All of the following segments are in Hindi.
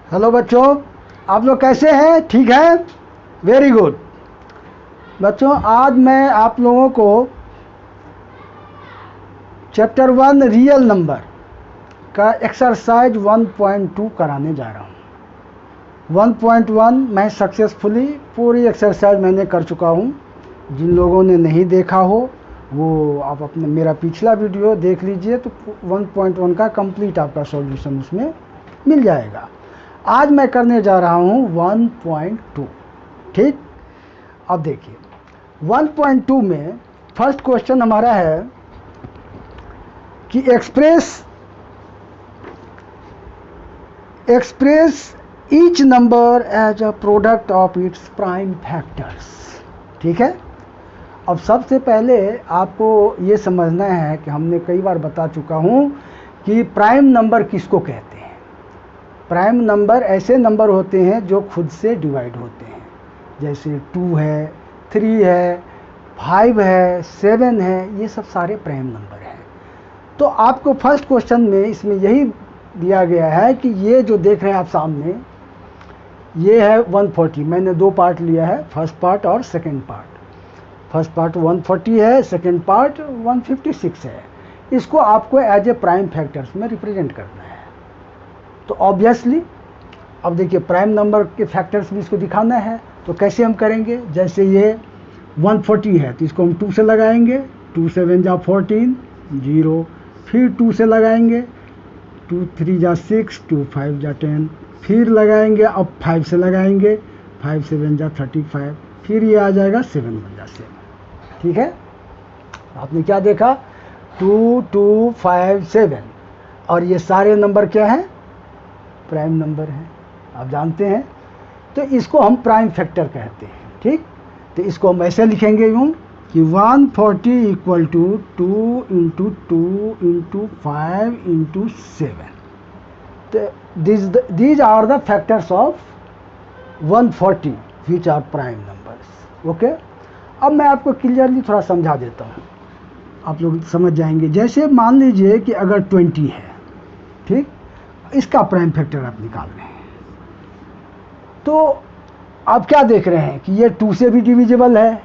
हेलो बच्चों, आप लोग कैसे हैं? ठीक है, वेरी गुड। बच्चों, आज मैं आप लोगों को चैप्टर 1 रियल नंबर का एक्सरसाइज 1.2 कराने जा रहा हूँ। 1.1 मैं सक्सेसफुली पूरी एक्सरसाइज मैंने कर चुका हूँ। जिन लोगों ने नहीं देखा हो वो आप अपने मेरा पिछला वीडियो देख लीजिए, तो 1.1 का कंप्लीट आपका सॉल्यूशन उसमें मिल जाएगा। आज मैं करने जा रहा हूँ 1.2। ठीक, अब देखिए 1.2 में फर्स्ट क्वेश्चन हमारा है कि express each number as a product of its prime factors. ठीक है, अब सबसे पहले आपको ये समझना है कि हमने कई बार बता चुका हूँ कि प्राइम नंबर किसको कहते हैं। प्राइम नंबर ऐसे नंबर होते हैं जो खुद से डिवाइड होते हैं, जैसे 2 है, 3 है, 5 है, 7 है, ये सब सारे प्राइम नंबर हैं। तो आपको फर्स्ट क्वेश्चन में इसमें यही दिया गया है कि ये जो देख रहे हैं आप सामने, ये है 140। मैंने 2 पार्ट लिया है, फर्स्ट पार्ट और सेकेंड पार्ट। फर्स्ट पार्ट 140 है, सेकेंड पार्ट 156 है। इसको आपको एज ए प्राइम फैक्टर्स में रिप्रेजेंट करना है। तो ऑब्वियसली अब देखिए प्राइम नंबर के फैक्टर्स भी इसको दिखाना है, तो कैसे हम करेंगे? जैसे ये 140 है तो इसको हम 2 से लगाएंगे, 2 7 जा 14, 0, फिर 2 से लगाएंगे, 2 3 जा 6, 2 5 जा 10, फिर लगाएंगे, अब 5 से लगाएंगे, 5 7 जा 35, फिर ये आ जाएगा 7 1 जा 7। ठीक है, आपने क्या देखा? 2 2 5 7, और ये सारे नंबर क्या हैं? प्राइम नंबर हैं, आप जानते हैं। तो इसको हम प्राइम फैक्टर कहते हैं। ठीक, तो इसको हम ऐसे लिखेंगे यूँ कि 140 equal to 2 into 2 into 5 into 7। तो these are the factors of 140 which are prime numbers. Okay, अब मैं आपको क्लियरली थोड़ा समझा देता हूँ, आप लोग समझ जाएंगे। जैसे मान लीजिए कि अगर 20 है, ठीक, इसका प्राइम फैक्टर आप निकाल रहे हैं, तो आप क्या देख रहे हैं कि ये 2 से भी डिविजिबल है,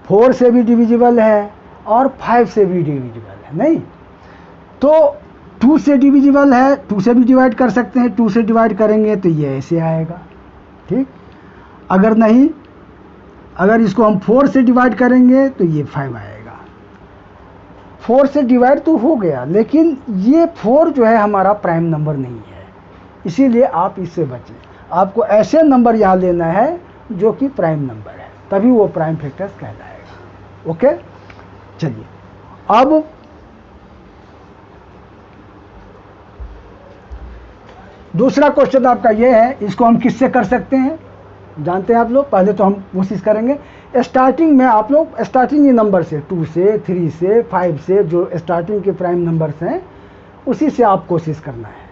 4 से भी डिविजिबल है, और 5 से भी डिविजिबल है। नहीं, तो 2 से डिविजिबल है, 2 से भी डिवाइड कर सकते हैं, 2 से डिवाइड करेंगे तो ये ऐसे आएगा। ठीक, अगर नहीं, अगर इसको हम 4 से डिवाइड करेंगे तो ये 5 आएगा। 4 से डिवाइड तो हो गया, लेकिन ये 4 जो है हमारा प्राइम नंबर नहीं है, इसीलिए आप इससे बचें। आपको ऐसे नंबर यहाँ लेना है जो कि प्राइम नंबर है, तभी वो प्राइम फैक्टर्स कहलाएगा। ओके, चलिए अब दूसरा क्वेश्चन आपका ये है, इसको हम किससे कर सकते हैं जानते हैं आप लोग? पहले तो हम कोशिश करेंगे स्टार्टिंग में, आप लोग स्टार्टिंग ही नंबर से 2 से 3 से 5 से, जो स्टार्टिंग के प्राइम नंबर्स हैं उसी से आप कोशिश करना है।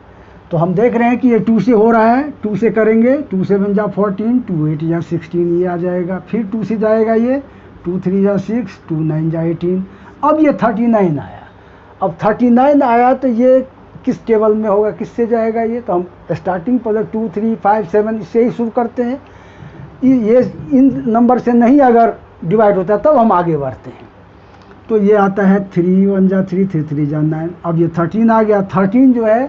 तो हम देख रहे हैं कि ये 2 से हो रहा है, 2 से करेंगे, 2 7 जा 14, 2 8 जा 16, ये आ जाएगा। फिर 2 से जाएगा ये, 2 3 जा 6, 2 9 जा 18। अब ये 39 आया। अब 39 आया तो ये किस टेबल में होगा, किससे जाएगा ये? तो हम स्टार्टिंग पहले 2 3 5 7 इससे ही शुरू करते हैं। ये इन नंबर से नहीं अगर डिवाइड होता तब हम आगे बढ़ते हैं। तो ये आता है 3 1 जा 3, 3 3 जा 9। अब ये 13 आ गया। 13 जो है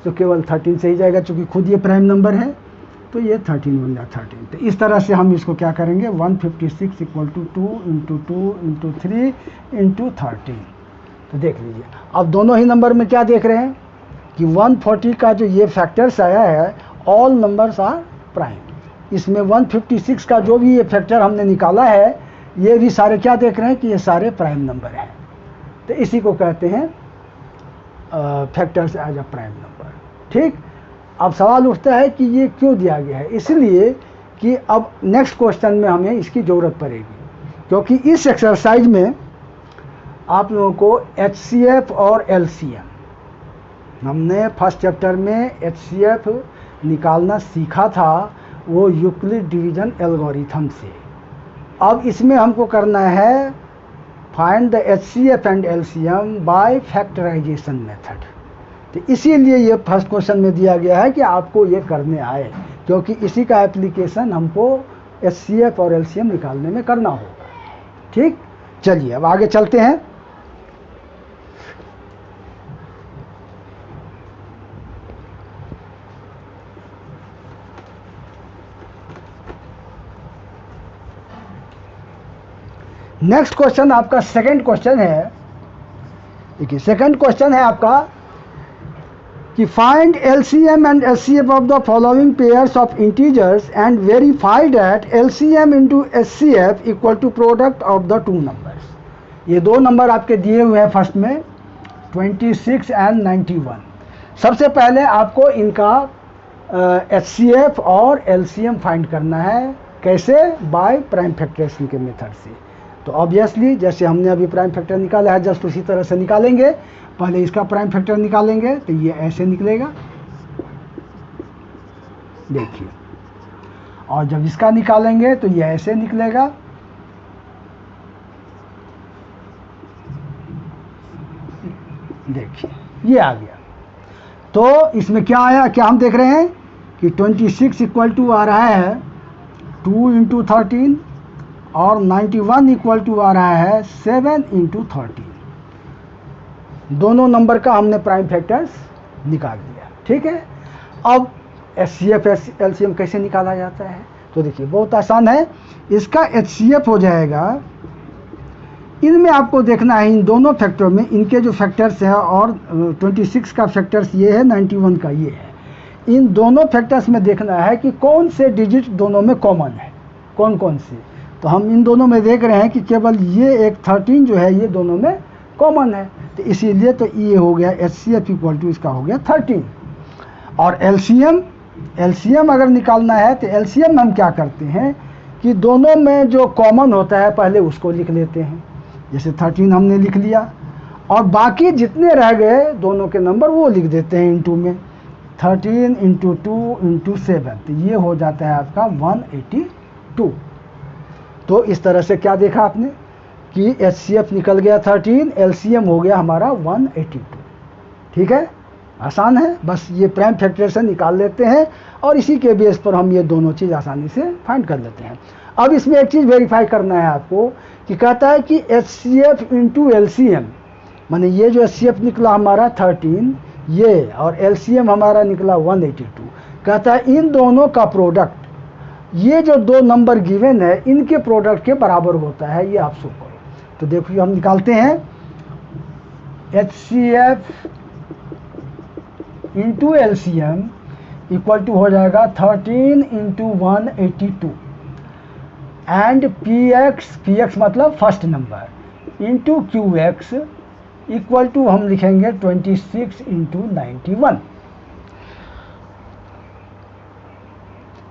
तो केवल 13 से ही जाएगा, चूँकि खुद ये प्राइम नंबर है, तो ये 13 1 जा 13। तो इस तरह से हम इसको क्या करेंगे, 156 equal to 2 into 2 into 3 into 13। तो देख लीजिए, अब दोनों ही नंबर में क्या देख रहे हैं कि 140 का जो ये फैक्टर्स आया है, ऑल नंबर्स आर प्राइम। इसमें 156 का जो भी ये फैक्टर हमने निकाला है, ये भी सारे क्या देख रहे हैं कि ये सारे प्राइम नंबर हैं। तो इसी को कहते हैं factors as a prime number. ठीक, अब सवाल उठता है कि ये क्यों दिया गया है? इसलिए कि अब नेक्स्ट क्वेश्चन में हमें इसकी ज़रूरत पड़ेगी, क्योंकि इस एक्सरसाइज में आप लोगों को HCF और LCM, हमने फर्स्ट चैप्टर में HCF निकालना सीखा था, वो यूक्लिड डिवीजन एल्गोरिथम से। अब इसमें हमको करना है find the HCF and LCM by factorization method. तो इसीलिए ये फर्स्ट क्वेश्चन में दिया गया है कि आपको ये करने आए, क्योंकि इसी का एप्लीकेशन हमको HCF और LCM निकालने में करना होगा। ठीक, चलिए अब आगे चलते हैं। नेक्स्ट क्वेश्चन आपका सेकंड क्वेश्चन है। देखिए सेकंड क्वेश्चन है आपका कि find LCM and HCF of the following pairs of integers and verify that LCM into HCF equal to product of the two numbers. ये दो नंबर आपके दिए हुए हैं फर्स्ट में 26 एंड 91। सबसे पहले आपको इनका HCF और LCM फाइंड करना है। कैसे? बाय प्राइम फैक्टराइजेशन के मेथड से। तो ऑब्वियसली जैसे हमने अभी प्राइम फैक्टर निकाला है जस्ट उसी तरह से निकालेंगे। पहले इसका प्राइम फैक्टर निकालेंगे तो ये ऐसे निकलेगा, देखिए, और जब इसका निकालेंगे तो ये ऐसे निकलेगा। देखिए ये आ गया। तो इसमें क्या आया, क्या हम देख रहे हैं कि 26 इक्वल टू आ रहा है 2 इंटू 13 और 91 इक्वल टू आ रहा है 7 इंटू 13। दोनों नंबर का हमने प्राइम फैक्टर्स निकाल दिया। ठीक है, अब HCF LCM कैसे निकाला जाता है? तो देखिए बहुत आसान है। इसका HCF हो जाएगा, इनमें आपको देखना है इन दोनों फैक्टर में इनके जो फैक्टर्स हैं, और 26 का फैक्टर्स ये है, 91 का ये है। इन दोनों फैक्टर्स में देखना है कि कौन से डिजिट दोनों में कॉमन है, कौन कौन से। तो हम इन दोनों में देख रहे हैं कि केवल ये एक 13 जो है ये दोनों में कॉमन है, तो इसीलिए तो ये हो गया HCF इक्वल टू इसका हो गया 13। और LCM अगर निकालना है तो LCM हम क्या करते हैं कि दोनों में जो कॉमन होता है पहले उसको लिख लेते हैं। जैसे 13 हमने लिख लिया और बाकी जितने रह गए दोनों के नंबर वो लिख देते हैं इंटू में। 13 इंटू 2 इंटू 7, तो ये हो जाता है आपका 182। तो इस तरह से क्या देखा आपने कि HCF निकल गया 13, LCM हो गया हमारा 182। ठीक है, आसान है, बस ये प्राइम फैक्टर से निकाल लेते हैं और इसी के बेस पर हम ये दोनों चीज़ आसानी से फाइंड कर लेते हैं। अब इसमें एक चीज़ वेरीफाई करना है आपको कि कहता है कि HCF इंटू LCM, माने ये जो HCF निकला हमारा 13 ये, और LCM हमारा निकला 182। कहता है इन दोनों का प्रोडक्ट, ये जो दो नंबर गिवन है इनके प्रोडक्ट के बराबर होता है, ये आप शो करो। तो देखिए हम निकालते हैं HCF into LCM equal to हो जाएगा 13 इंटू 182 एंड PX मतलब first number into QX equal to हम लिखेंगे 26 इंटू 91।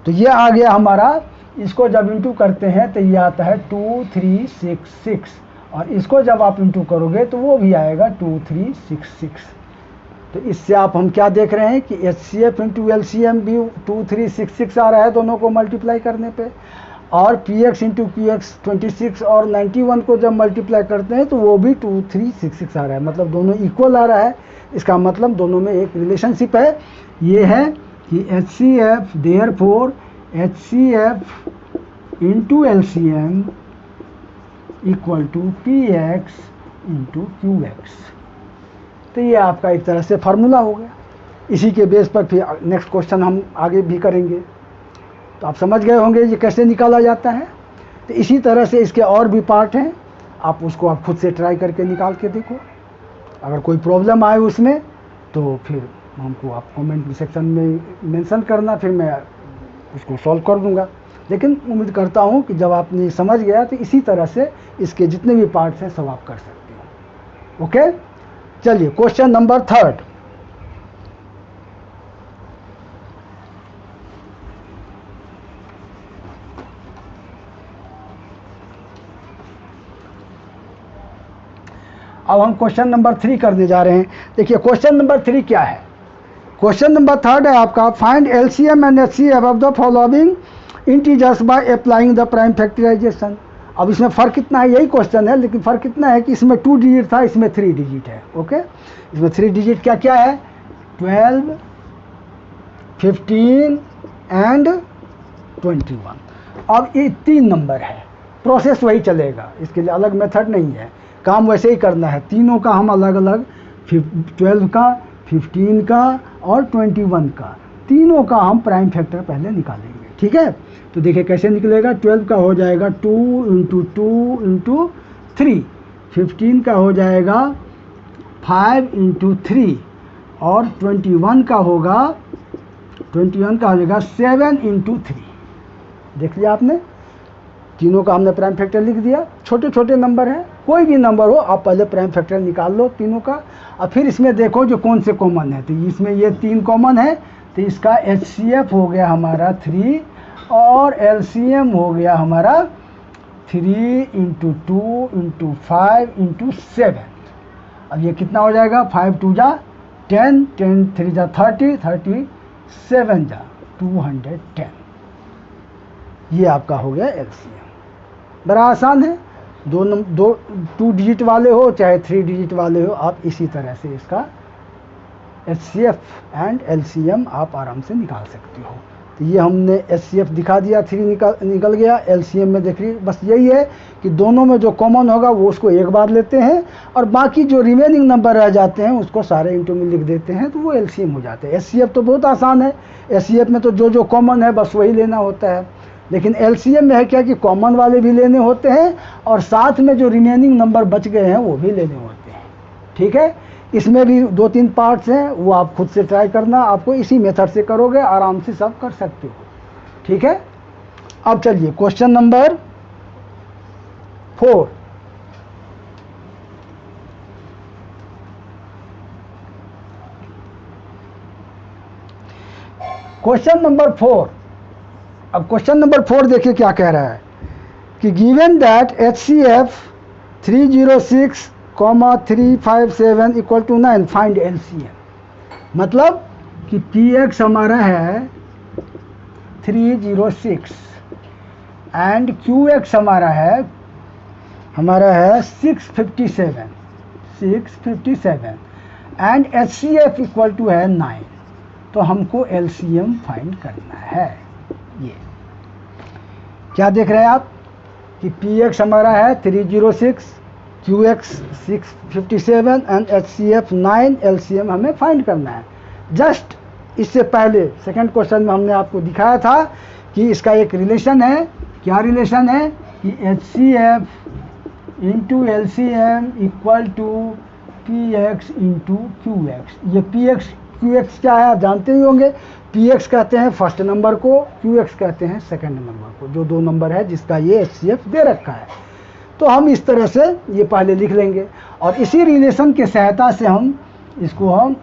तो ये आ गया हमारा। इसको जब इंटू करते हैं तो ये आता है 2366, और इसको जब आप इंटू करोगे तो वो भी आएगा 2366। तो इससे आप हम क्या देख रहे हैं कि HCF इंटू LCM भी 2366 आ रहा है दोनों को मल्टीप्लाई करने पे, और PX इंटू QX 26 और 91 को जब मल्टीप्लाई करते हैं तो वो भी 2366 आ रहा है, मतलब दोनों इक्वल आ रहा है। इसका मतलब दोनों में एक रिलेशनशिप है, ये है कि HCF therefore HCF into LCM equal to PX into QX। तो ये आपका एक तरह से फार्मूला हो गया। इसी के बेस पर फिर नेक्स्ट क्वेश्चन हम आगे भी करेंगे। तो आप समझ गए होंगे ये कैसे निकाला जाता है। तो इसी तरह से इसके और भी पार्ट हैं, आप उसको आप खुद से ट्राई करके निकाल के देखो। अगर कोई प्रॉब्लम आए उसमें तो फिर हमको आप कमेंट सेक्शन में मेंशन करना, फिर मैं उसको सॉल्व कर दूंगा। लेकिन उम्मीद करता हूँ कि जब आपने समझ गया तो इसी तरह से इसके जितने भी पार्ट्स हैं सब आप कर सकते हो। ओके, चलिए क्वेश्चन नंबर 3। अब हम क्वेश्चन नंबर 3 करने जा रहे हैं। देखिए क्वेश्चन नंबर 3 क्या है। क्वेश्चन नंबर 3 है आपका find LCM and HCF of the following integers by applying the prime factorization. अब इसमें फ़र्क कितना है, यही क्वेश्चन है, लेकिन फ़र्क कितना है कि इसमें 2 डिजिट था, इसमें 3 डिजिट है। ओके, इसमें 3 डिजिट क्या क्या है, 12, 15 एंड 21। अब ये 3 नंबर है, प्रोसेस वही चलेगा, इसके लिए अलग मेथड नहीं है, काम वैसे ही करना है। तीनों का हम अलग अलग 12 का, 15 का और 21 का, तीनों का हम प्राइम फैक्टर पहले निकालेंगे। ठीक है, तो देखिए कैसे निकलेगा। 12 का हो जाएगा 2 इंटू 2 इंटू 3, 15 का हो जाएगा 5 इंटू 3 और 21 का हो जाएगा 7 इंटू 3। देख लिया आपने, तीनों का हमने प्राइम फैक्टर लिख दिया। छोटे छोटे नंबर हैं, कोई भी नंबर हो आप पहले प्राइम फैक्टर निकाल लो तीनों का, और फिर इसमें देखो जो कौन से कॉमन है। तो इसमें ये 3 कॉमन है, तो इसका HCF हो गया हमारा 3 और LCM हो गया हमारा 3 इंटू 2 इंटू 5 इंटू 7। अब ये कितना हो जाएगा, 5 2 जा 10, 10 3 जा 30, 37 जा 210। ये आपका हो गया LCM। बड़ा आसान है, 2 डिजिट वाले हो चाहे 3 डिजिट वाले हो, आप इसी तरह से इसका HCF एंड LCM आप आराम से निकाल सकते हो। तो ये हमने HCF दिखा दिया, 3 निकल गया। LCM में देख रही, बस यही है कि दोनों में जो कॉमन होगा वो उसको एक बार लेते हैं और बाकी जो रिमेनिंग नंबर रह जाते हैं उसको सारे इंटू में लिख देते हैं, तो वो LCM हो जाते हैं। HCF तो बहुत आसान है, HCF में तो जो कॉमन है बस वही लेना होता है, लेकिन LCM में है क्या कि कॉमन वाले भी लेने होते हैं और साथ में जो रिमेनिंग नंबर बच गए हैं वो भी लेने होते हैं। ठीक है, इसमें भी 2-3 पार्ट्स हैं, वो आप खुद से ट्राई करना, आपको इसी मेथड से करोगे आराम से सब कर सकते हो। ठीक है, अब चलिए क्वेश्चन नंबर 4। Question number 4। अब क्वेश्चन नंबर 4 देखिए क्या कह रहा है कि given that HCF 306,357 equal to 9, find LCM। मतलब कि PX हमारा है 306 एंड QX हमारा है 657 एंड HCF इक्वल टू है 9। तो हमको LCM फाइंड करना है। ये क्या देख रहे हैं आप कि PX हमारा है 306, QX 657 एंड HCF 9, LCM हमें फाइंड करना है। जस्ट इससे पहले सेकंड क्वेश्चन में हमने आपको दिखाया था कि इसका एक रिलेशन है। क्या रिलेशन है कि HCF into LCM equal to PX into QX। ये PX QX क्या है आप जानते ही होंगे। PX कहते हैं फर्स्ट नंबर को, QX कहते हैं सेकंड नंबर को, जो 2 नंबर है जिसका ये HCF दे रखा है। तो हम इस तरह से ये पहले लिख लेंगे और इसी रिलेशन के सहायता से हम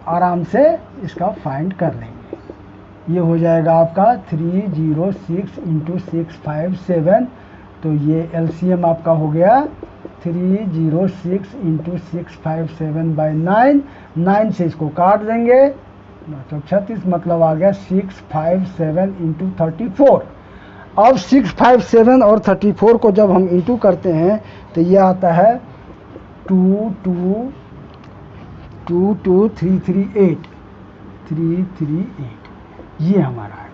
आराम से इसका फाइंड कर लेंगे। ये हो जाएगा आपका 306 इंटू 657, तो ये LCM आपका हो गया 306 इंटू 657 बाई 9 से इसको काट देंगे, मतलब 36, मतलब आ गया 657 इंटू 34। अब 657 और 34 को जब हम इंटू करते हैं तो ये आता है 338। ये हमारा है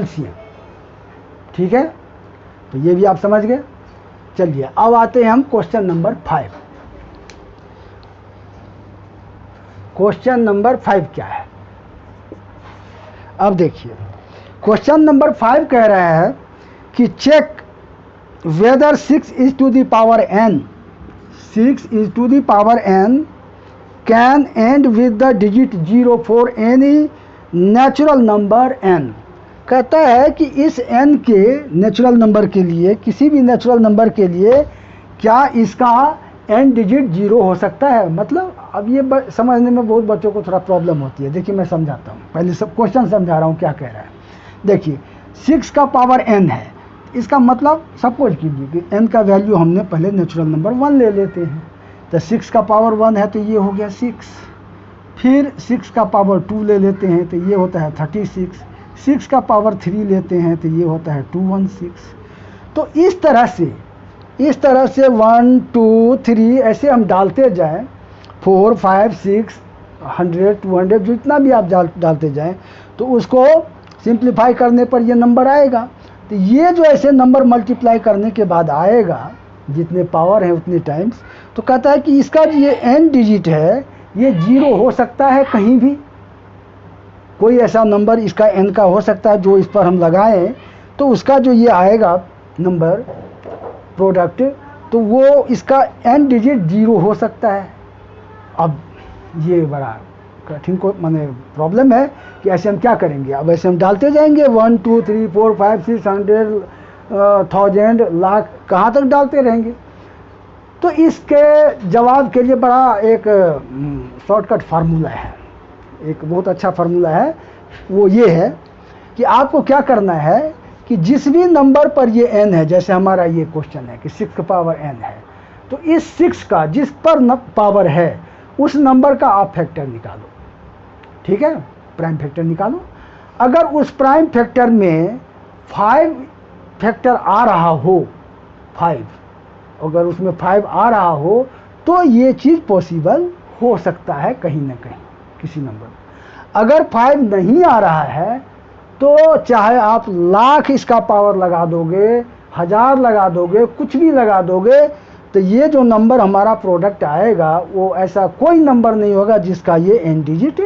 LCM। ठीक है, तो ये भी आप समझ गए। चलिए अब आते हैं हम क्वेश्चन नंबर 5। क्वेश्चन नंबर 5 क्या है, अब देखिए। क्वेश्चन नंबर 5 कह रहा है कि check whether 6 is to the power n, 6 is to the power n can end with the digit 0 for any natural number n। कहता है कि इस n के नेचुरल नंबर के लिए, किसी भी नेचुरल नंबर के लिए क्या इसका n डिजिट 0 हो सकता है। मतलब अब ये समझने में बहुत बच्चों को थोड़ा प्रॉब्लम होती है। देखिए मैं समझाता हूँ, पहले सब क्वेश्चन समझा रहा हूँ क्या कह रहा है। देखिए 6 का पावर n है, इसका मतलब सपोज कीजिए कि n का वैल्यू हमने पहले नेचुरल नंबर 1 ले लेते हैं, तो 6 का पावर 1 है तो ये हो गया 6। फिर 6 का पावर 2 ले लेते हैं तो ये होता है 36। 6 का पावर 3 लेते हैं तो ये होता है 216। तो इस तरह से 1 2 3 ऐसे हम डालते जाएं, 4 5 6 100 200 जितना भी आप डालते जाएं तो उसको सिंप्लीफाई करने पर ये नंबर आएगा। तो ये जो ऐसे नंबर मल्टीप्लाई करने के बाद आएगा, जितने पावर है उतने टाइम्स, तो कहता है कि इसका जो ये n डिजिट है ये 0 हो सकता है कहीं भी। कोई ऐसा नंबर इसका n का हो सकता है जो इस पर हम लगाएं तो उसका जो ये आएगा नंबर प्रोडक्ट, तो वो इसका n डिजिट 0 हो सकता है। अब ये बड़ा कठिन को माने प्रॉब्लम है कि ऐसे हम क्या करेंगे। अब ऐसे हम डालते जाएंगे 1 2 3 4 5 600 1000 लाख, कहाँ तक डालते रहेंगे। तो इसके जवाब के लिए बड़ा एक शॉर्टकट फार्मूला है, एक बहुत अच्छा फार्मूला है। वो ये है कि आपको क्या करना है कि जिस भी नंबर पर ये n है, जैसे हमारा ये क्वेश्चन है कि 6 का पावर n है, तो इस 6 का जिस पर पावर है उस नंबर का आप फैक्टर निकालो, ठीक है, प्राइम फैक्टर निकालो। अगर उस प्राइम फैक्टर में 5 फैक्टर आ रहा हो, 5, अगर उसमें 5 आ रहा हो तो ये चीज़ पॉसिबल हो सकता है कहीं ना कहीं किसी नंबर। अगर 5 नहीं आ रहा है तो चाहे आप लाख इसका पावर लगा दोगे, 1000 लगा दोगे, कुछ भी लगा दोगे, तो ये जो नंबर हमारा प्रोडक्ट आएगा वो ऐसा कोई नंबर नहीं होगा जिसका ये n डिजिट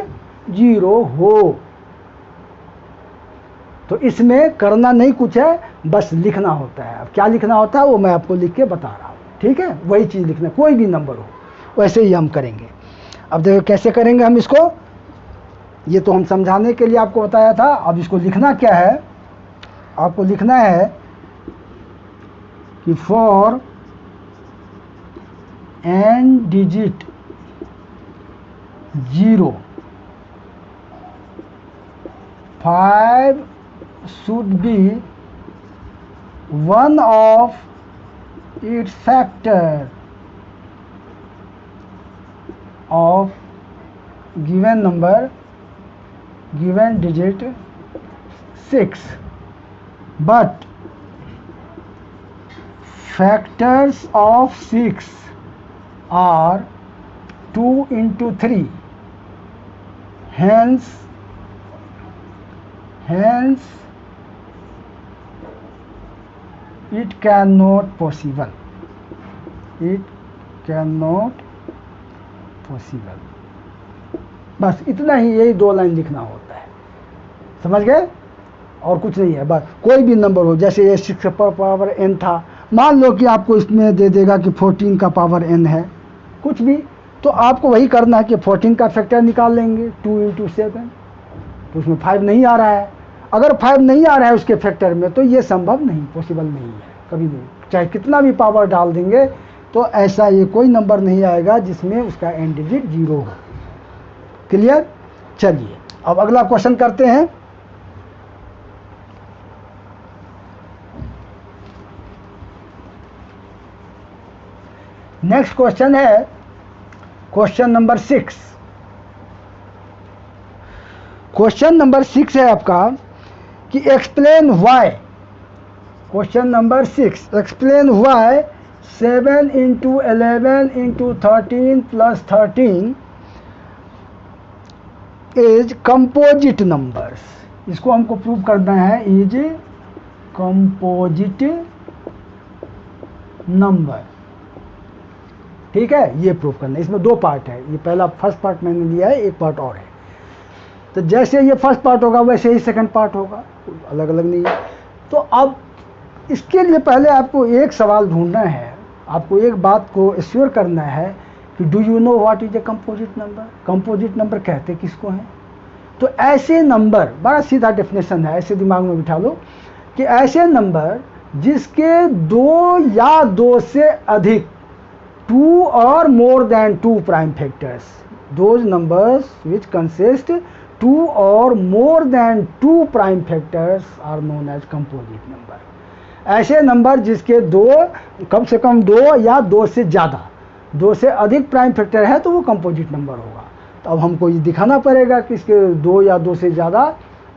0 हो। तो इसमें करना नहीं कुछ है, बस लिखना होता है। अब क्या लिखना होता है वो मैं आपको लिख के बता रहा हूँ, ठीक है, वही चीज़ लिखना, कोई भी नंबर हो वैसे ही हम करेंगे। अब देखो कैसे करेंगे हम इसको, ये तो हम समझाने के लिए आपको बताया था। अब इसको लिखना क्या है, आपको लिखना है कि for n digit 0 5 should be one of its factor of given number, given digit 6, but factors of 6 are 2 into 3, hence it cannot possible, बस इतना ही, यही 2 लाइन लिखना होता है, समझ गए, और कुछ नहीं है। बस कोई भी नंबर हो, जैसे ये 6 का पावर n था, मान लो कि आपको इसमें दे देगा कि 14 का पावर n है, कुछ भी, तो आपको वही करना है कि 14 का फैक्टर निकाल लेंगे 2 into 7, तो उसमें 5 नहीं आ रहा है। अगर 5 नहीं आ रहा है उसके फैक्टर में तो ये संभव नहीं, पॉसिबल नहीं है, कभी नहीं, चाहे कितना भी पावर डाल देंगे तो ऐसा ये कोई नंबर नहीं आएगा जिसमें उसका n डिजिट 0 हो। क्लियर? चलिए अब अगला क्वेश्चन करते हैं। नेक्स्ट क्वेश्चन है क्वेश्चन नंबर 6। क्वेश्चन नंबर 6 है आपका कि explain why, question number 6, explain why 7 into 11 into 13 plus 13 is composite numbers. इसको हमको प्रूव करना है, इज कंपोजिट नंबर, ठीक है, ये प्रूव करना है। इसमें 2 पार्ट है, ये पहला फर्स्ट पार्ट मैंने लिया है, एक पार्ट और है। तो जैसे ये फर्स्ट पार्ट होगा वैसे ही सेकंड पार्ट होगा, अलग अलग नहीं है। तो अब इसके लिए पहले आपको एक सवाल ढूंढना है, आपको एक बात को एश्योर करना है कि do you know what is a composite number. Composite number कहते किसको हैं? तो ऐसे नंबर, बड़ा सीधा डेफिनेशन है, ऐसे दिमाग में बिठा लो कि ऐसे नंबर जिसके 2 या 2 से अधिक, 2 or more than 2 prime factors, those numbers which consist 2 or more than 2 prime factors are known as composite number। ऐसे नंबर जिसके 2, कम से कम 2 या 2 से ज़्यादा, 2 से अधिक प्राइम फैक्टर है तो वो कंपोजिट नंबर होगा। तो अब हमको ये दिखाना पड़ेगा कि इसके 2 या 2 से ज़्यादा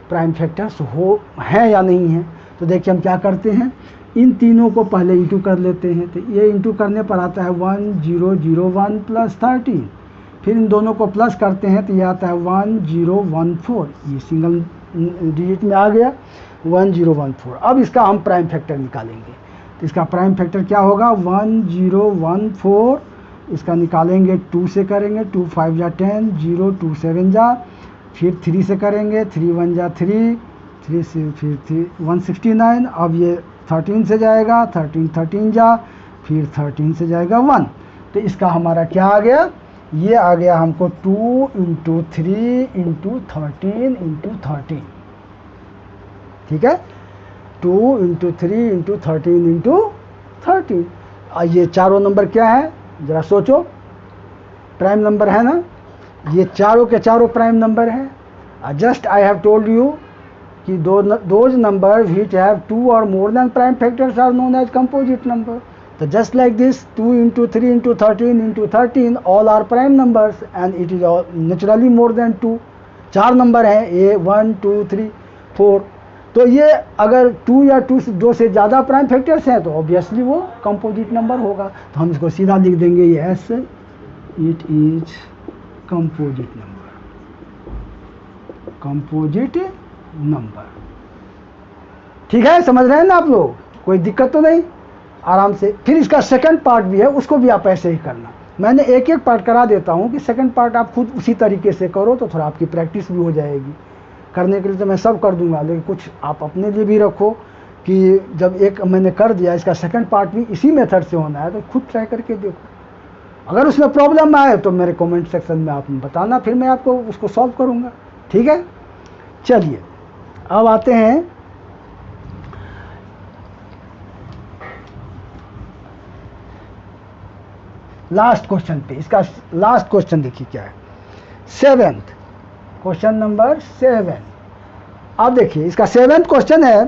प्राइम फैक्टर्स हो हैं या नहीं हैं। तो देखिए हम क्या करते हैं, इन तीनों को पहले इंटू कर लेते हैं। तो ये इंटू करने पर आता है 1001 + 13, फिर इन दोनों को प्लस करते हैं तो ये आता है 1014, ये सिंगल डिजिट में आ गया 1014। अब इसका हम प्राइम फैक्टर निकालेंगे, तो इसका प्राइम फैक्टर क्या होगा 1014, इसका निकालेंगे 2 से करेंगे, 2 5 जा 10, 0 2 7 जा, फिर 3 से करेंगे, 3 1 जा 3, 3 से फिर 169, अब ये 13 से जाएगा, 13 13 जा, फिर 13 से जाएगा 1, तो इसका हमारा क्या आ गया, ये आ गया हमको 2 × 3 × 13 × 13, ठीक है, 2 × 3 × 13 × 13। ये चारों नंबर क्या है जरा सोचो, प्राइम नंबर है ना, ये चारों के चारों प्राइम नंबर हैं। Just I have told you कि those number which have 2 or more than prime factors are known as composite number. So just like this 2 × 3 × 13 × 13 all are prime numbers and it is all naturally more than 2। 4 number हैं, ये 1 2 3 4, तो ये अगर 2 या 2 से ज़्यादा प्राइम फैक्टर्स हैं तो ऑब्वियसली वो कंपोजिट नंबर होगा। तो हम इसको सीधा लिख देंगे yes it is composite number, composite number, ठीक है, समझ रहे हैं ना आप लोग, कोई दिक्कत तो नहीं, आराम से। फिर इसका सेकंड पार्ट भी है, उसको भी आप ऐसे ही करना, मैंने एक एक पार्ट करा देता हूँ कि सेकंड पार्ट आप खुद उसी तरीके से करो तो थोड़ा आपकी प्रैक्टिस भी हो जाएगी। करने के लिए तो मैं सब कर दूंगा, लेकिन कुछ आप अपने लिए भी रखो कि जब एक मैंने कर दिया इसका सेकंड पार्ट भी इसी मेथड से होना है, तो खुद ट्राई करके देखो। अगर उसमें प्रॉब्लम आए तो मेरे कमेंट सेक्शन में आप बताना, फिर मैं आपको उसको सॉल्व करूँगा, ठीक है। चलिए अब आते हैं लास्ट क्वेश्चन पे। इसका लास्ट क्वेश्चन देखिए क्या है, 7th क्वेश्चन नंबर 7। अब देखिए इसका 7th क्वेश्चन है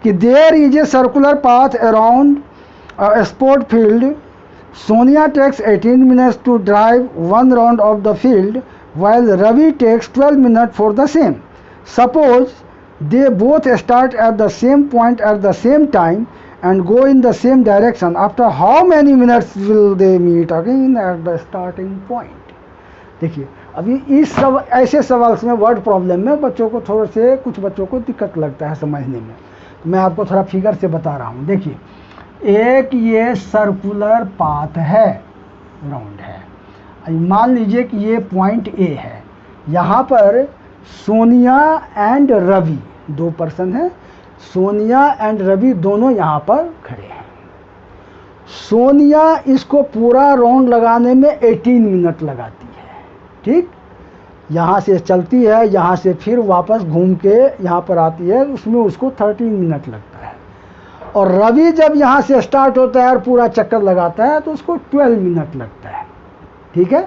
कि there is a circular path around sport field, Sonia takes 18 minutes to drive 1 round of the field while Ravi takes 12 minutes for the same. Suppose they both start at the same point at the same time and go in the same direction. After how many minutes will they meet again at the starting point? देखिए अभी इस सब ऐसे सवाल में वर्ड प्रॉब्लम में बच्चों को थोड़े से, कुछ बच्चों को दिक्कत लगता है समझने में, तो मैं आपको थोड़ा फिगर से बता रहा हूँ। देखिए एक ये सर्कुलर पाथ है, राउंड है, मान लीजिए कि ये पॉइंट ए है, यहाँ पर सोनिया एंड रवि 2 पर्सन हैं, सोनिया एंड रवि दोनों यहाँ पर खड़े हैं। सोनिया इसको पूरा राउंड लगाने में 18 मिनट लगाती है, ठीक, यहाँ से चलती है, यहाँ से फिर वापस घूम के यहाँ पर आती है, उसमें उसको 13 मिनट लगता है। और रवि जब यहाँ से स्टार्ट होता है और पूरा चक्कर लगाता है तो उसको 12 मिनट लगता है, ठीक है।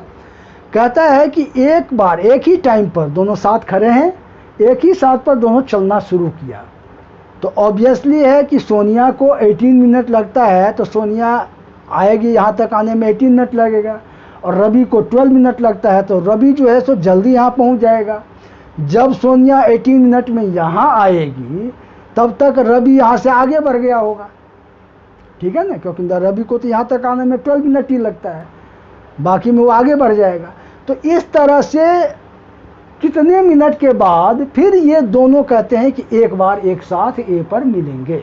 कहता है कि एक बार एक ही टाइम पर दोनों साथ खड़े हैं, एक ही साथ पर दोनों चलना शुरू किया, तो ऑब्वियसली है कि सोनिया को 18 मिनट लगता है, तो सोनिया आएगी यहाँ तक आने में 18 मिनट लगेगा, और रवि को 12 मिनट लगता है, तो रवि जो है सो जल्दी यहाँ पहुँच जाएगा। जब सोनिया 18 मिनट में यहाँ आएगी तब तक रवि यहाँ से आगे बढ़ गया होगा, ठीक है ना, क्योंकि रवि को तो यहाँ तक आने में 12 मिनट ही लगता है, बाकी में वो आगे बढ़ जाएगा। तो इस तरह से कितने मिनट के बाद फिर ये दोनों कहते हैं कि एक बार एक साथ ए पर मिलेंगे।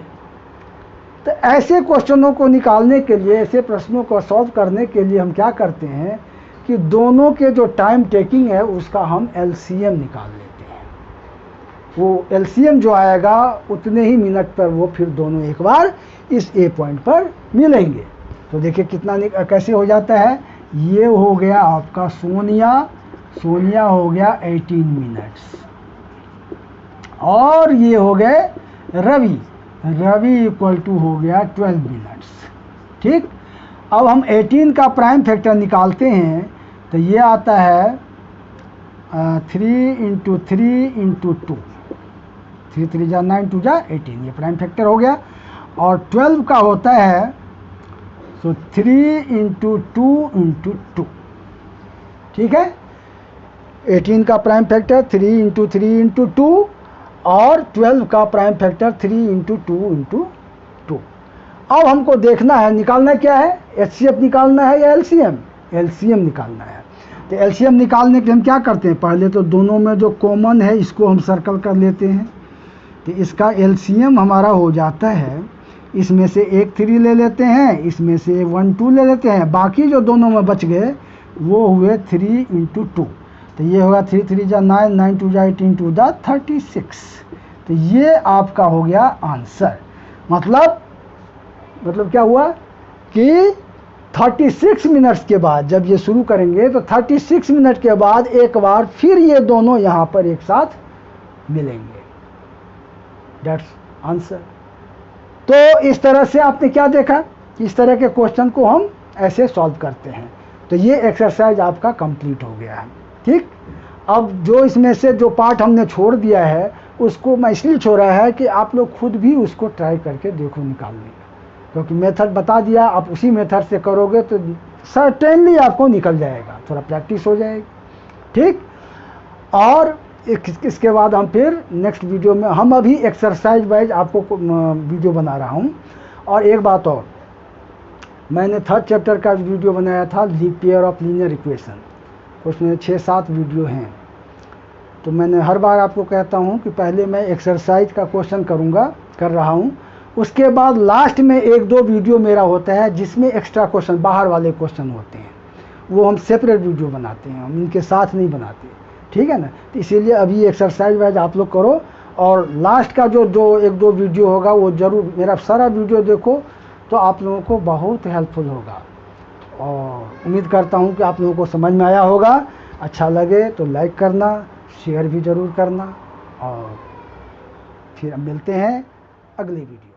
तो ऐसे क्वेश्चनों को निकालने के लिए, ऐसे प्रश्नों को सॉल्व करने के लिए हम क्या करते हैं कि दोनों के जो टाइम टेकिंग है उसका हम एलसीएम निकाल लेते हैं। वो एलसीएम जो आएगा उतने ही मिनट पर वो फिर दोनों एक बार इस ए पॉइंट पर मिलेंगे। तो देखिए कितना कैसे हो जाता है, ये हो गया आपका सोनिया हो गया 18 मिनट्स, और ये हो गए रवि इक्वल टू हो गया 12 मिनट्स, ठीक। अब हम 18 का प्राइम फैक्टर निकालते हैं, तो ये आता है 3 × 3 × 2, 3 3 जा 9 2 जा 18, ये प्राइम फैक्टर हो गया। और 12 का होता है तो 3 × 2 × 2, ठीक है। 18 का प्राइम फैक्टर 3 × 3 × 2, और 12 का प्राइम फैक्टर 3 × 2 × 2। अब हमको देखना है, निकालना क्या है, एचसीएफ निकालना है या एलसीएम? एलसीएम निकालना है। तो एलसीएम निकालने के हम क्या करते हैं, पहले तो दोनों में जो कॉमन है इसको हम सर्कल कर लेते हैं। तो इसका एलसीएम हमारा हो जाता है, इसमें से एक 3 ले लेते हैं, इसमें से 1 2 ले लेते हैं, बाकी जो दोनों में बच गए वो हुए 3 × 2। तो ये होगा 3 3 जा 9, 9 2 जा 18 2 जा 36। तो ये आपका हो गया आंसर। मतलब क्या हुआ कि 36 मिनट्स के बाद जब ये शुरू करेंगे तो 36 मिनट के बाद एक बार फिर ये दोनों यहाँ पर एक साथ मिलेंगे। That's answer. तो इस तरह से आपने क्या देखा, इस तरह के क्वेश्चन को हम ऐसे सॉल्व करते हैं। तो ये एक्सरसाइज आपका कंप्लीट हो गया है। ठीक, अब जो इसमें से जो पार्ट हमने छोड़ दिया है उसको मैं इसलिए छोड़ा है कि आप लोग खुद भी उसको ट्राई करके देखो निकालने का, क्योंकि मेथड बता दिया, आप उसी मेथड से करोगे तो सर्टेनली आपको निकल जाएगा, थोड़ा प्रैक्टिस हो जाएगी। ठीक, और इसके बाद हम फिर नेक्स्ट वीडियो में, हम अभी एक्सरसाइज वाइज आपको वीडियो बना रहा हूँ। और एक बात और, मैंने 3rd चैप्टर का वीडियो बनाया था, पेयर ऑफ लीनियर इक्वेशन, उसमें 6-7 वीडियो हैं। तो मैंने हर बार आपको कहता हूँ कि पहले मैं एक्सरसाइज का क्वेश्चन कर रहा हूँ, उसके बाद लास्ट में 1-2 वीडियो मेरा होता है जिसमें एक्स्ट्रा क्वेश्चन, बाहर वाले क्वेश्चन होते हैं, वो हम सेपरेट वीडियो बनाते हैं, हम इनके साथ नहीं बनाते। ठीक है ना। तो इसीलिए अभी एक्सरसाइज वाइज आप लोग करो, और लास्ट का जो 1-2 वीडियो होगा वो ज़रूर मेरा सारा वीडियो देखो, तो आप लोगों को बहुत हेल्पफुल होगा। और उम्मीद करता हूँ कि आप लोगों को समझ में आया होगा। अच्छा लगे तो लाइक करना, शेयर भी ज़रूर करना, और फिर हम मिलते हैं अगली वीडियो।